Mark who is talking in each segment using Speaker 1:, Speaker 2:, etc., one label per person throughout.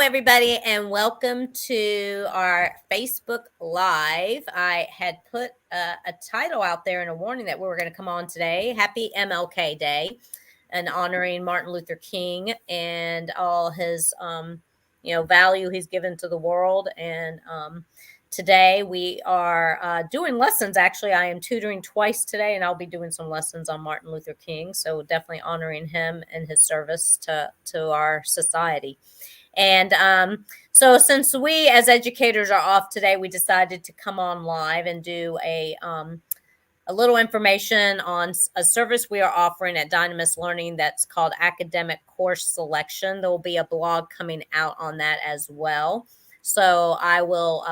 Speaker 1: everybody, and welcome to our Facebook Live. I had put a title out there and a warning that we were going to come on today. Happy MLK Day, and honoring Martin Luther King and all his, value he's given to the world. And today we are doing lessons. Actually, I am tutoring twice today, and I'll be doing some lessons on Martin Luther King. So definitely honoring him and his service to our society. And so since we as educators are off today, we decided to come on live and do a little information on a service we are offering at Dynamis Learning that's called Academic Course Selection. There will be a blog coming out on that as well. So I will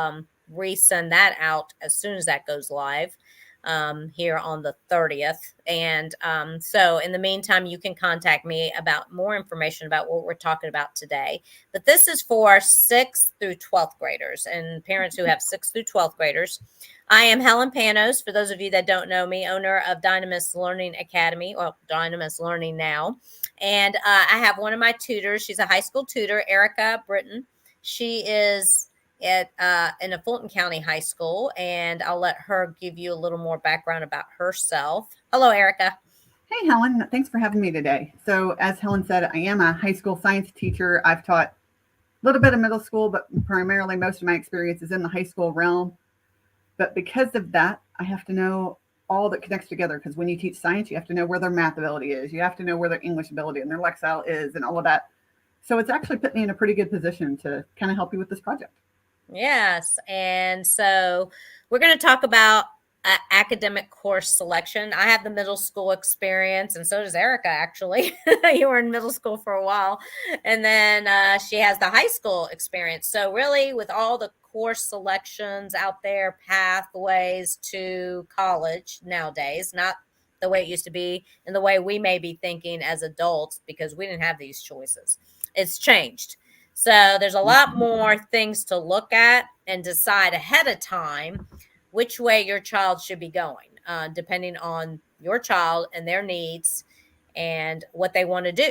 Speaker 1: resend that out as soon as that goes live here on the 30th. And so in the meantime, you can contact me about more information about what we're talking about today. But this is for 6th through 12th graders and parents who have 6th through 12th graders. I am Helen Panos, for those of you that don't know me, owner of Dynamis Learning Academy, or Dynamis Learning now. And I have one of my tutors. She's a high school tutor, Erica Britton. She is in a Fulton County high school, and I'll let her give you a little more background about herself. Hello, Erica.
Speaker 2: Hey, Helen. Thanks for having me today. So as Helen said, I am a high school science teacher. I've taught a little bit of middle school, but primarily most of my experience is in the high school realm. But because of that, I have to know all that connects together, because when you teach science, you have to know where their math ability is. You have to know where their English ability and their Lexile is and all of that. So it's actually put me in a pretty good position to kind of help you with this project.
Speaker 1: Yes. And so we're going to talk about academic course selection. I have the middle school experience, and so does Erica, actually. You were in middle school for a while. And then she has the high school experience. So really, with all the course selections out there, pathways to college nowadays, not the way it used to be and the way we may be thinking as adults, because we didn't have these choices. It's changed. So there's a lot more things to look at and decide ahead of time which way your child should be going, depending on your child and their needs and what they want to do.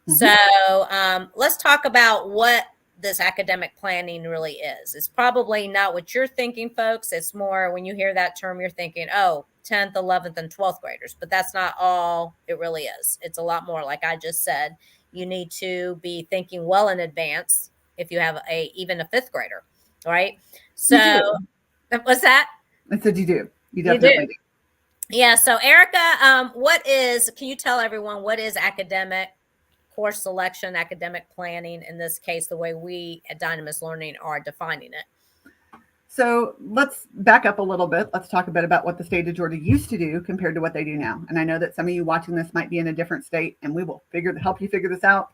Speaker 1: Mm-hmm. So let's talk about what this academic planning really is. It's probably not what you're thinking, folks. It's more, when you hear that term, you're thinking, oh, 10th, 11th, and 12th graders. But that's not all it really is. It's a lot more, like I just said. You need to be thinking well in advance if you have even a 5th grader, right? So what's that?
Speaker 2: I said you do. You definitely do.
Speaker 1: Yeah. So Erica, can you tell everyone what is academic course selection, academic planning, in this case, the way we at Dynamis Learning are defining it?
Speaker 2: So let's back up a little bit. Let's talk a bit about what the state of Georgia used to do compared to what they do now. And I know that some of you watching this might be in a different state, and we will help you figure this out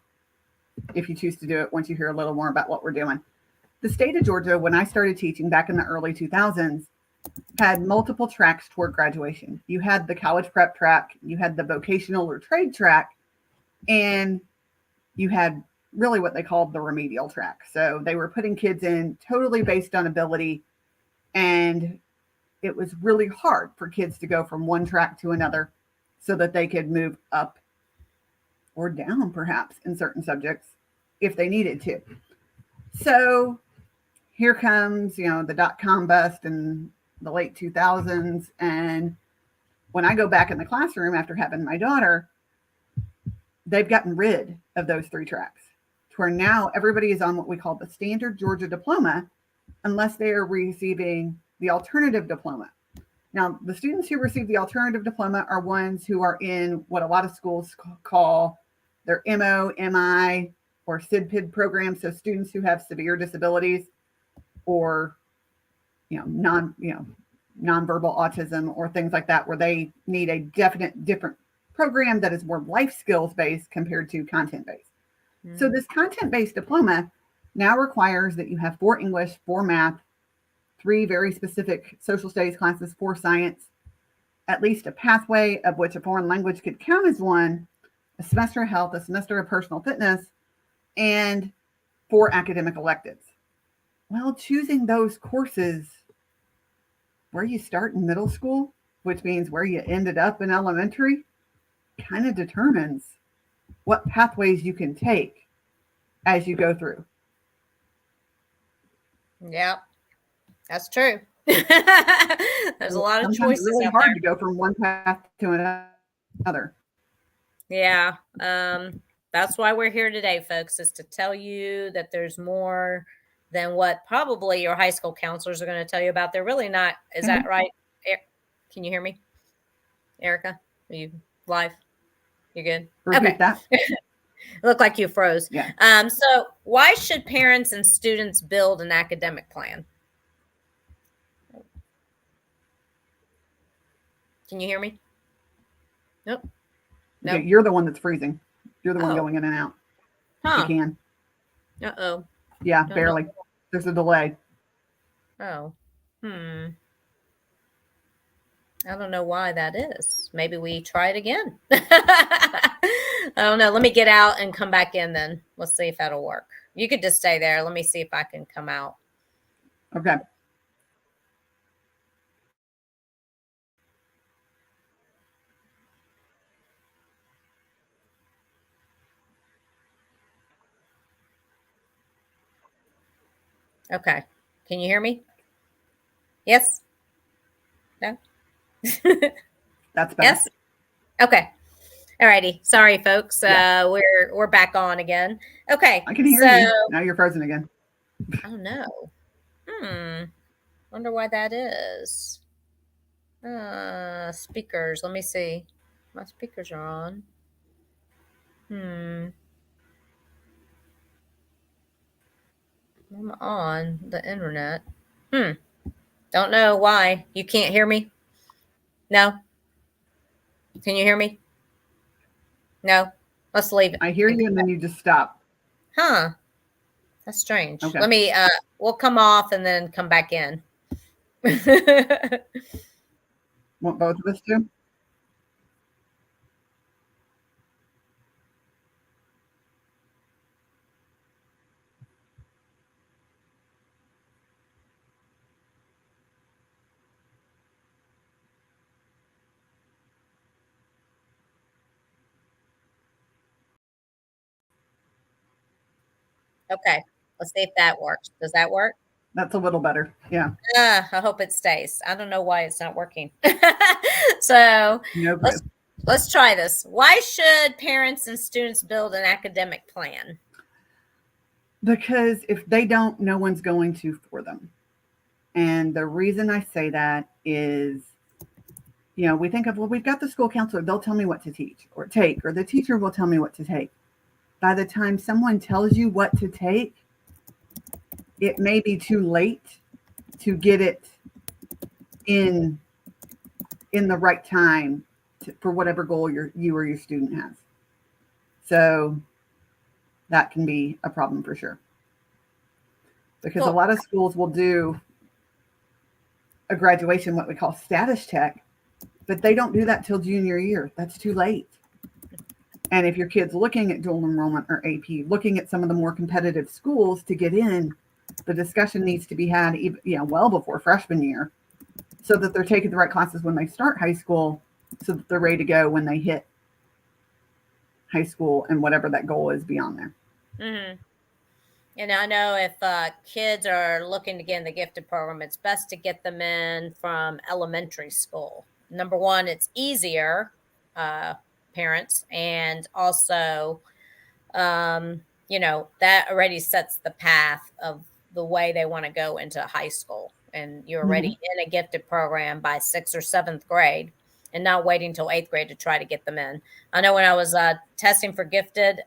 Speaker 2: if you choose to do it once you hear a little more about what we're doing. The state of Georgia, when I started teaching back in the early 2000s, had multiple tracks toward graduation. You had the college prep track, you had the vocational or trade track, and you had really what they called the remedial track. So they were putting kids in totally based on ability, and it was really hard for kids to go from one track to another so that they could move up or down, perhaps, in certain subjects if they needed to. So here comes, the dot-com bust in the late 2000s. And when I go back in the classroom after having my daughter, they've gotten rid of those 3 tracks, to where now everybody is on what we call the standard Georgia diploma, unless they are receiving the alternative diploma. Now, the students who receive the alternative diploma are ones who are in what a lot of schools call their MO, MI, or SIDPID programs. So students who have severe disabilities or, nonverbal autism or things like that, where they need a definite different program that is more life skills based compared to content based. Mm-hmm. So this content based diploma now requires that you have 4 English, 4 math, 3 very specific social studies classes, 4 science, at least a pathway, of which a foreign language could count as one, a semester of health, a semester of personal fitness, and 4 academic electives. Well, choosing those courses where you start in middle school, which means where you ended up in elementary, kind of determines what pathways you can take as you go through.
Speaker 1: Yeah, that's true. There's a
Speaker 2: So
Speaker 1: lot of
Speaker 2: sometimes it's
Speaker 1: choices
Speaker 2: really
Speaker 1: out
Speaker 2: hard
Speaker 1: there.
Speaker 2: to go from one path to another.
Speaker 1: Yeah. That's why we're here today, folks, is to tell you that there's more than what probably your high school counselors are going to tell you about. They're really not. Is that
Speaker 2: Okay.
Speaker 1: right? Can you hear me, Erica? Are you live? You good? Okay.
Speaker 2: Repeat that.
Speaker 1: Look like you froze.
Speaker 2: Yeah.
Speaker 1: So why should parents and students build an academic plan? Can you hear me? Nope.
Speaker 2: Okay.
Speaker 1: Nope.
Speaker 2: You're the one that's freezing. You're the one
Speaker 1: Oh,
Speaker 2: going in and out. If you
Speaker 1: huh.
Speaker 2: can.
Speaker 1: Uh-oh.
Speaker 2: Yeah,
Speaker 1: Don't know.
Speaker 2: barely. There's a delay.
Speaker 1: Oh. Hmm. I don't know why that is. Maybe we try it again. I don't know. Let me get out and come back in then. Let's see if that'll work. You could just stay there. Let me see if I can come out.
Speaker 2: Okay.
Speaker 1: Okay. Can you hear me? Yes? No?
Speaker 2: That's better.
Speaker 1: Yes? Okay. Alrighty. Sorry, folks.
Speaker 2: Yeah.
Speaker 1: We're back on again. Okay.
Speaker 2: I can hear
Speaker 1: So,
Speaker 2: you. Now you're frozen again.
Speaker 1: oh no. Wonder why that is. Speakers. Let me see. My speakers are on. Hmm. I'm on the internet. Hmm. Don't know why. You can't hear me? No? Can you hear me? No? Let's leave it.
Speaker 2: I hear you and then you just stop.
Speaker 1: Huh. That's strange.
Speaker 2: Okay.
Speaker 1: Let me we'll come off and then come back in. Okay.
Speaker 2: Want both of us to?
Speaker 1: Let's see if that works. Does that work?
Speaker 2: That's a little better. Yeah.
Speaker 1: I hope it stays. I don't know why it's not working. So
Speaker 2: No clue.
Speaker 1: let's let's try this. Why should parents and students build an academic plan?
Speaker 2: Because if they don't, no one's going to for them. And the reason I say that is, we think of, well, we've got the school counselor, they'll tell me what to teach or take, or the teacher will tell me what to take. By the time someone tells you what to take, it may be too late to get it in the right time for whatever goal you or your student has. So that can be a problem for sure. Because a
Speaker 1: Well,
Speaker 2: lot of schools will do a graduation, what we call status check, but they don't do that till junior year. That's too late. And if your kid's looking at dual enrollment or AP, looking at some of the more competitive schools to get in, the discussion needs to be had well before freshman year, so that they're taking the right classes when they start high school, so that they're ready to go when they hit high school and whatever that goal is beyond there.
Speaker 1: mhm. And I know if kids are looking to get in the gifted program, it's best to get them in from elementary school. Number one, it's easier, uh, parents, and also, that already sets the path of the way they want to go into high school. And you're
Speaker 2: Mm-hmm.
Speaker 1: already in a gifted program by sixth or seventh grade and not waiting till eighth grade to try to get them in. I know when I was testing for gifted,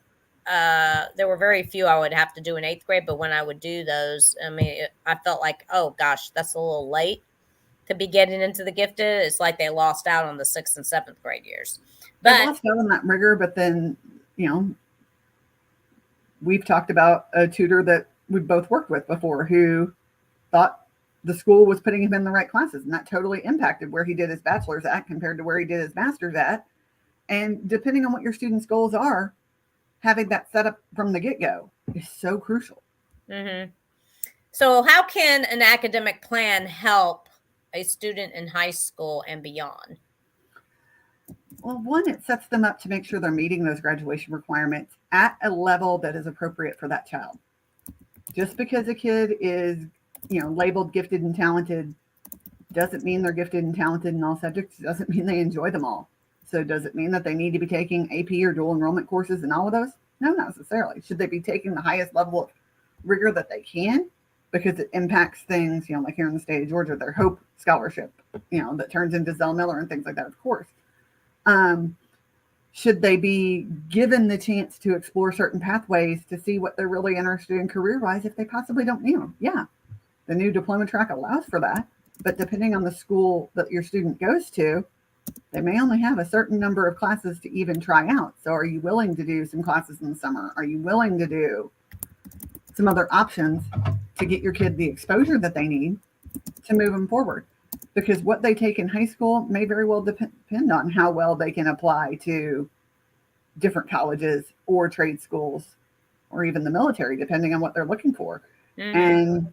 Speaker 1: there were very few I would have to do in eighth grade, but when I would do those, I mean, I felt like, oh gosh, that's a little late to be getting into the gifted. It's like they lost out on the sixth and seventh grade years.
Speaker 2: They
Speaker 1: But
Speaker 2: lost out on that rigor, but then, we've talked about a tutor that we've both worked with before who thought the school was putting him in the right classes, and that totally impacted where he did his bachelor's at compared to where he did his master's at. And depending on what your students' goals are, having that set up from the get-go is so crucial.
Speaker 1: mm-hmm. So, how can an academic plan help a student in high school and beyond?
Speaker 2: Well, one, it sets them up to make sure they're meeting those graduation requirements at a level that is appropriate for that child. Just because a kid is labeled gifted and talented doesn't mean they're gifted and talented in all subjects. It doesn't mean they enjoy them all. So does it mean that they need to be taking AP or dual enrollment courses in all of those? No, not necessarily. Should they be taking the highest level of rigor that they can? Because it impacts things, like here in the state of Georgia, their Hope Scholarship, that turns into Zell Miller and things like that, of course. Should they be given the chance to explore certain pathways to see what they're really interested in career-wise if they possibly don't need them? Yeah, the new diploma track allows for that. But depending on the school that your student goes to, they may only have a certain number of classes to even try out. So are you willing to do some classes in the summer? Are you willing to do some other options to get your kid the exposure that they need to move them forward? Because what they take in high school may very well depend on how well they can apply to different colleges or trade schools or even the military, depending on what they're looking for. And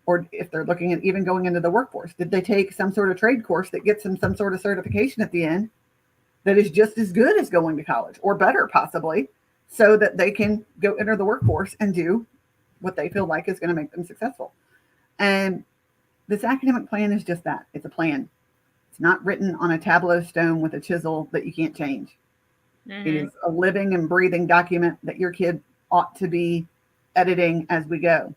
Speaker 2: or if they're looking at even going into the workforce. Did they take some sort of trade course that gets them some sort of certification at the end that is just as good as going to college or better possibly, so that they can go enter the workforce and do what they feel like is going to make them successful? And this academic plan is just that. It's a plan. It's not written on a tableau stone with a chisel that you can't change. It is a living and breathing document that your kid ought to be editing as we go.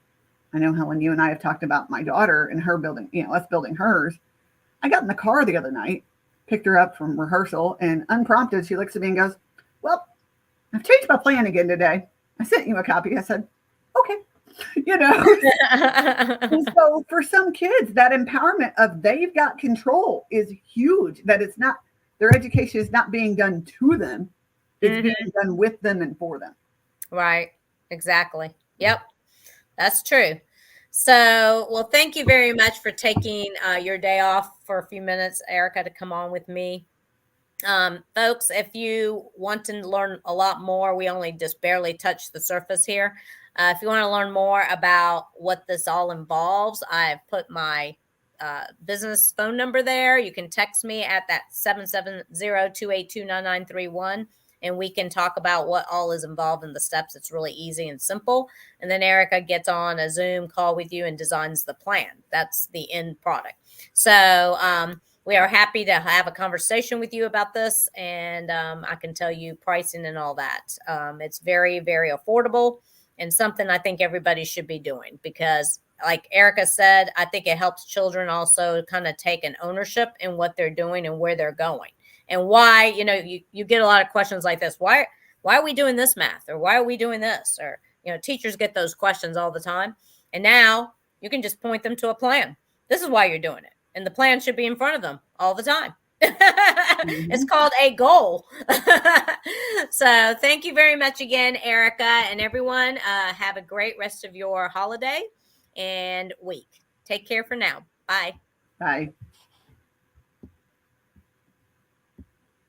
Speaker 2: I know, Helen, you and I have talked about my daughter and her building, us building hers. I got in the car the other night, picked her up from rehearsal, and unprompted, she looks at me and goes, "Well, I've changed my plan again today. I sent you a copy." I said, "Okay." And so for some kids, that empowerment of they've got control is huge, that it's not, their education is not being done to them. It's being done with them and for them.
Speaker 1: Right. Exactly. Yep. That's true. So, well, thank you very much for taking your day off for a few minutes, Erica, to come on with me. Folks, if you want to learn a lot more, we only just barely touched the surface here. If you want to learn more about what this all involves, I've put my business phone number there. You can text me at that 770-282-9931. And we can talk about what all is involved in the steps. It's really easy and simple. And then Erica gets on a Zoom call with you and designs the plan. That's the end product. So we are happy to have a conversation with you about this. And I can tell you pricing and all that. It's very, very affordable and something I think everybody should be doing because, like Erica said, I think it helps children also kind of take an ownership in what they're doing and where they're going. And why, you get a lot of questions like this. Why are we doing this math? Or why are we doing this? Or, teachers get those questions all the time. And now you can just point them to a plan. This is why you're doing it. And the plan should be in front of them all the time. It's called a goal. So thank you very much again, Erica, and everyone. Have a great rest of your holiday and week. Take care for now. Bye.
Speaker 2: Bye.